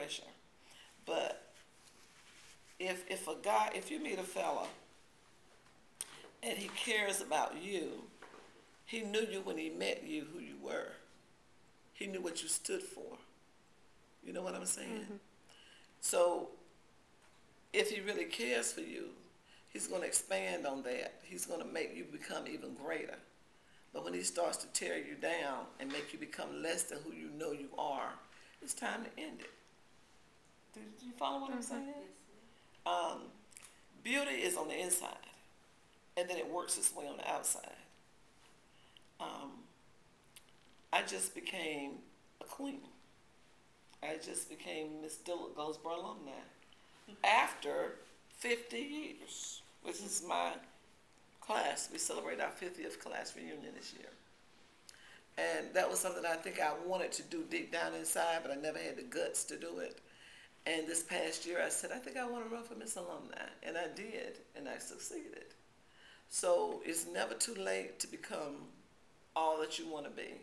pressure. But if you meet a fella and he cares about you, he knew you when he met you, who you were. He knew what you stood for. You know what I'm saying? Mm-hmm. So if he really cares for you, he's going to expand on that. He's going to make you become even greater. But when he starts to tear you down and make you become less than who you know you are, it's time to end it. Do you follow what I'm saying? Yes. Beauty is on the inside, and then it works its way on the outside. I just became a queen. I just became Miss Goldsboro alumni after 50 years, which is my class. We celebrate our 50th class reunion this year. And that was something I think I wanted to do deep down inside, but I never had the guts to do it. And this past year I said, I think I want to run for Miss Alumni. And I did, and I succeeded. So it's never too late to become all that you want to be.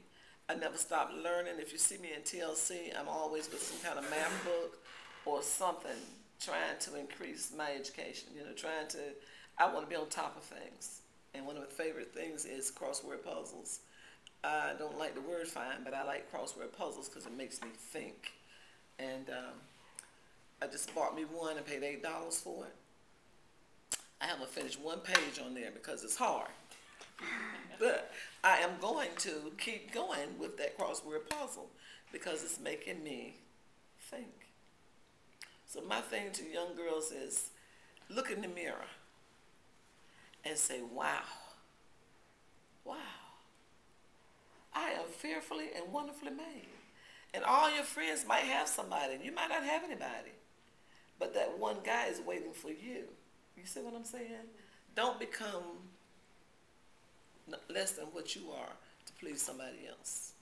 I never stopped learning. If you see me in TLC, I'm always with some kind of math book or something, trying to increase my education, I want to be on top of things. And one of my favorite things is crossword puzzles. I don't like the word find, but I like crossword puzzles because it makes me think. And I just bought me one and paid $8 for it. I haven't finished one page on there because it's hard. But I am going to keep going with that crossword puzzle because it's making me think. So my thing to young girls is look in the mirror and say, wow, wow, I am fearfully and wonderfully made. And all your friends might have somebody, and you might not have anybody. But that one guy is waiting for you. You see what I'm saying? Don't become less than what you are to please somebody else.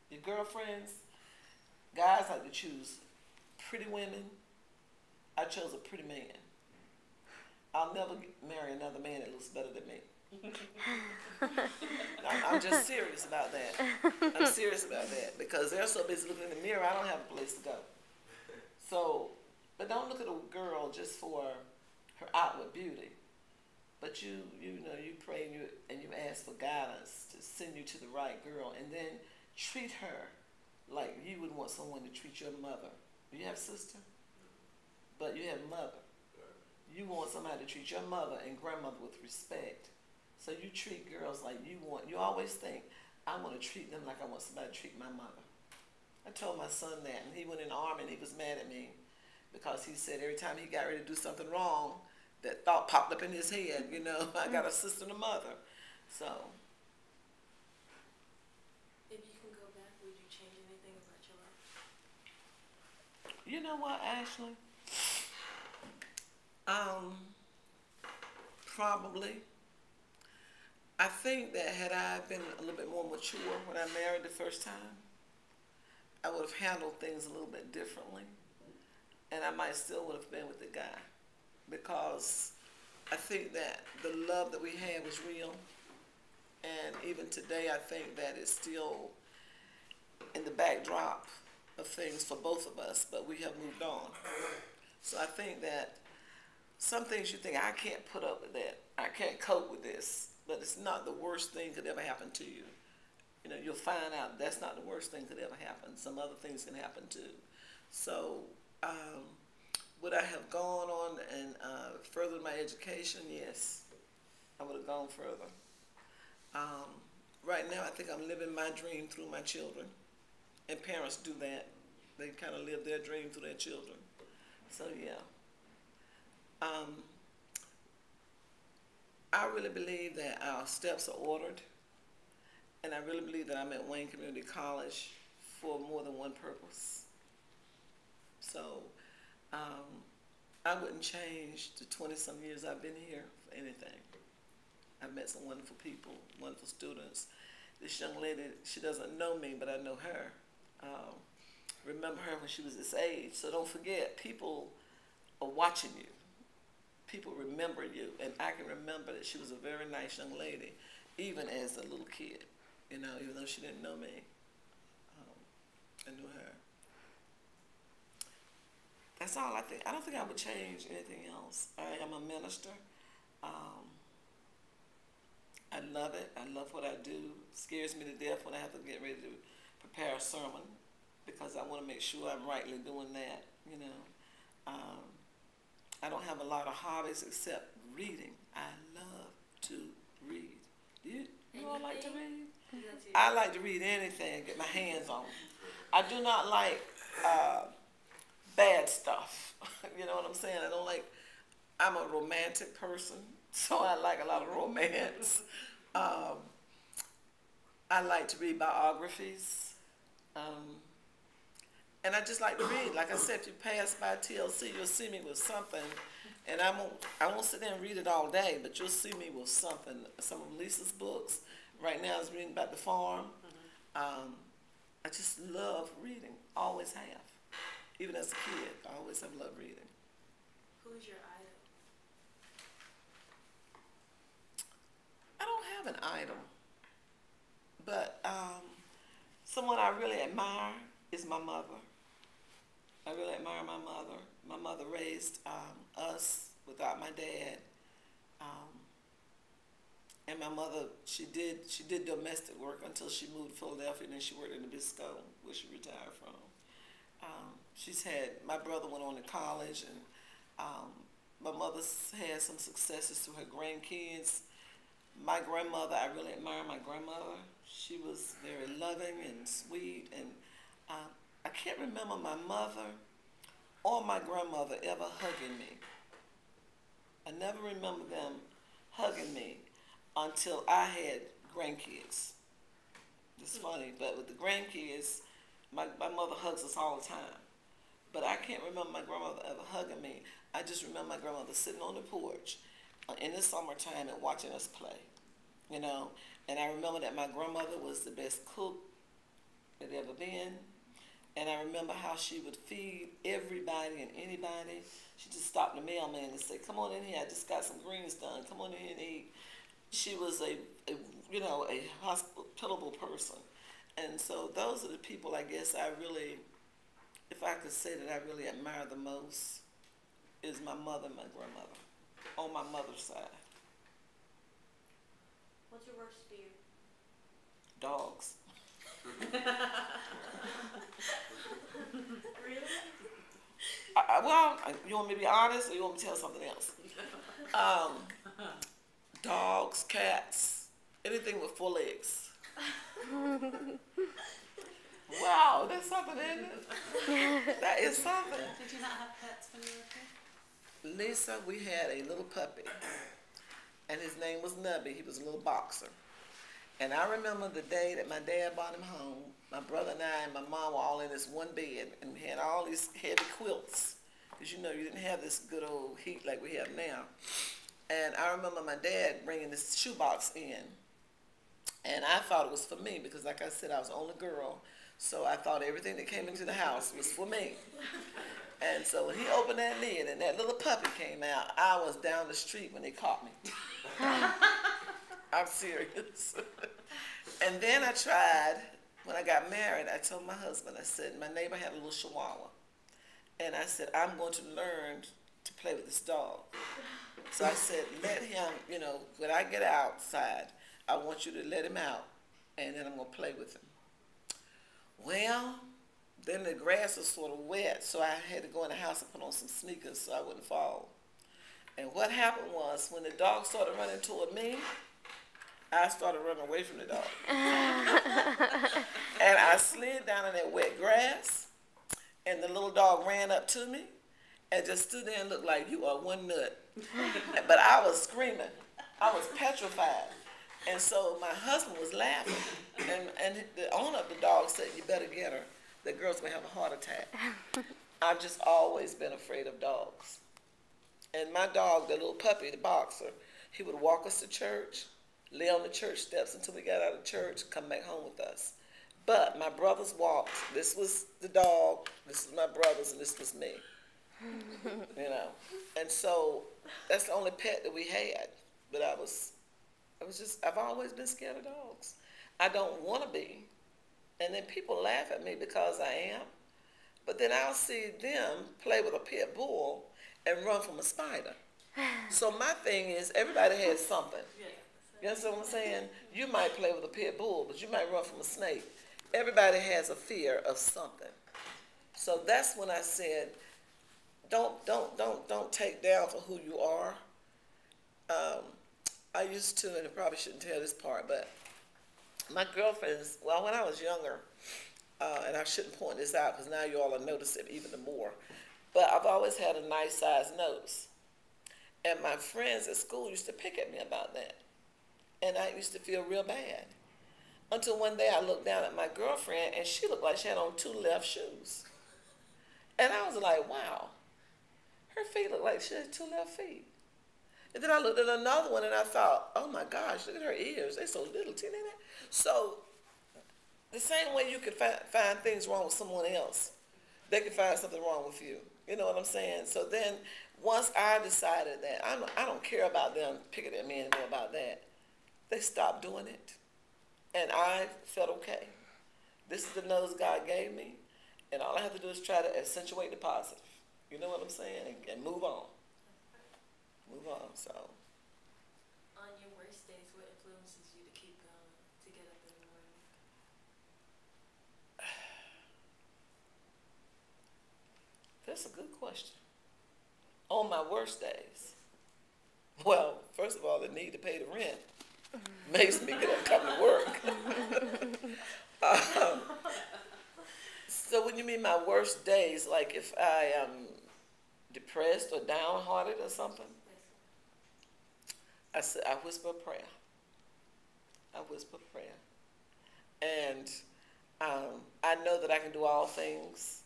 Your girlfriends, guys like to choose pretty women. I chose a pretty man. I'll never marry another man that looks better than me. I'm just serious about that. I'm serious about that because they're so busy looking in the mirror, I don't have a place to go. So, but don't look at a girl just for her outward beauty. But you pray and you ask for guidance to send you to the right girl, and then treat her like you would want someone to treat your mother. You have a sister, but you have a mother. You want somebody to treat your mother and grandmother with respect. So you treat girls like you always think, I want to treat them like I want somebody to treat my mother. I told my son that, and he went in the army and he was mad at me because he said every time he got ready to do something wrong, that thought popped up in his head, I got a sister and a mother. So. If you can go back, would you change anything about your life? You know what, Ashley? Probably. I think that had I been a little bit more mature when I married the first time, I would have handled things a little bit differently. And I might still would have been with the guy. Because I think that the love that we had was real. And even today, I think that it's still in the backdrop of things for both of us, but we have moved on. So I think that some things you think, I can't put up with that. I can't cope with this. But it's not the worst thing could ever happen to you. You'll find out that's not the worst thing could ever happen. Some other things can happen too. So, would I have gone on and furthered my education? Yes, I would have gone further. Right now, I think I'm living my dream through my children. And parents do that. They kind of live their dream through their children. So, yeah. I really believe that our steps are ordered. And I really believe that I'm at Wayne Community College for more than one purpose. So, I wouldn't change the 20-some years I've been here for anything. I've met some wonderful people, wonderful students. This young lady, she doesn't know me, but I know her. Remember her when she was this age. So don't forget, people are watching you. People remember you. And I can remember that she was a very nice young lady, even as a little kid, even though she didn't know me. I knew her. that's all I think. I don't think I would change anything else. I am a minister. I love it. I love what I do. It scares me to death when I have to get ready to prepare a sermon because I want to make sure I'm rightly doing that, you know. I don't have a lot of hobbies except reading. I love to read. You all like to read? I like to read anything, get my hands on. I do not like bad stuff. You know what I'm saying? I'm a romantic person, so I like a lot of romance. I like to read biographies. And I just like to read. Like I said, if you pass by TLC, you'll see me with something. And I won't sit there and read it all day, but you'll see me with something. Some of Lisa's books. Right now I was reading about the farm. I just love reading. Always have. Even as a kid, I always have loved reading. Who's your idol? I don't have an idol. But someone I really admire is my mother. I really admire my mother. My mother raised us without my dad. And my mother, she did domestic work until she moved to Philadelphia, and then she worked in the Bisco, where she retired from. My brother went on to college, and my mother's had some successes through her grandkids. My grandmother, I really admire my grandmother. She was very loving and sweet, and I can't remember my mother or my grandmother ever hugging me. I never remember them hugging me until I had grandkids. It's funny, but with the grandkids, my mother hugs us all the time. But I can't remember my grandmother ever hugging me. I just remember my grandmother sitting on the porch in the summertime and watching us play, you know. And I remember that my grandmother was the best cook that ever been. And I remember how she would feed everybody and anybody. She just stopped the mailman and said, "Come on in here. I just got some greens done. Come on in here and eat." She was a hospitable person. And so those are the people, I guess, I really, if I could say that I really admire the most, is my mother and my grandmother on my mother's side. What's your worst fear? Dogs. Really? You want me to be honest, or you want me to tell something else? Dogs, cats, anything with 4 legs. Wow, that's something, isn't it? That is something. Did you not have pets when you were a kid? Lisa, we had a little puppy, and his name was Nubby. He was a little boxer. And I remember the day that my dad brought him home, my brother and I and my mom were all in this one bed, and we had all these heavy quilts, because you know you didn't have this good old heat like we have now. And I remember my dad bringing this shoebox in, and I thought it was for me, because like I said, I was the only girl, so I thought everything that came into the house was for me. And so when he opened that lid and that little puppy came out, I was down the street when they caught me. I'm serious. And then I tried, when I got married, I told my husband, I said, my neighbor had a little chihuahua. And I said, I'm going to learn to play with this dog. So I said, let him, when I get outside, I want you to let him out, and then I'm going to play with him. Well, then the grass was sort of wet, so I had to go in the house and put on some sneakers so I wouldn't fall. And what happened was, when the dog started running toward me, I started running away from the dog. And I slid down in that wet grass, and the little dog ran up to me and just stood there and looked like, "You are one nut." But I was screaming. I was petrified. And so my husband was laughing, and the owner of the dog said, "You better get her. The girl's going to have a heart attack." I've just always been afraid of dogs. And my dog, the little puppy, the boxer, he would walk us to church, lay on the church steps until we got out of church, come back home with us. But my brothers walked. This was the dog, this was my brothers, and this was me. And so that's the only pet that we had. But I've always been scared of dogs. I don't want to be. And then people laugh at me because I am. But then I'll see them play with a pit bull and run from a spider. So my thing is, everybody has something. You understand what I'm saying? You might play with a pit bull, but you might run from a snake. Everybody has a fear of something. So that's when I said, don't take down for who you are. I used to, and I probably shouldn't tell this part, but my girlfriends, well, when I was younger, and I shouldn't point this out because now you all will notice it even more, but I've always had a nice sized nose. And my friends at school used to pick at me about that. And I used to feel real bad. Until one day I looked down at my girlfriend and she looked like she had on 2 left shoes. And I was like, wow, her feet looked like she had 2 left feet. And then I looked at another one and I thought, oh my gosh, look at her ears. They're so little, teeny. So the same way you can find things wrong with someone else, they can find something wrong with you. You know what I'm saying? So then once I decided that I don't care about them picking at me anymore about that, they stopped doing it. And I felt okay. This is the nose God gave me. And all I have to do is try to accentuate the positive. You know what I'm saying? And move on. Move on, so. On your worst days, what influences you to keep going, to get up in the morning? That's a good question. On my worst days, well, first of all, the need to pay the rent makes me get up and come to work. So when you mean my worst days, like if I am depressed or downhearted or something, I whisper a prayer. I whisper a prayer. And I know that I can do all things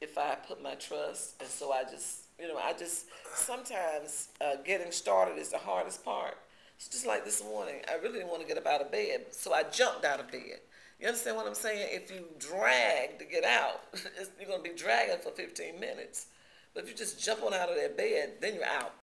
if I put my trust. And so I just sometimes getting started is the hardest part. It's just like this morning. I really didn't want to get up out of bed, so I jumped out of bed. You understand what I'm saying? If you drag to get out, you're going to be dragging for 15 minutes. But if you just jump on out of that bed, then you're out.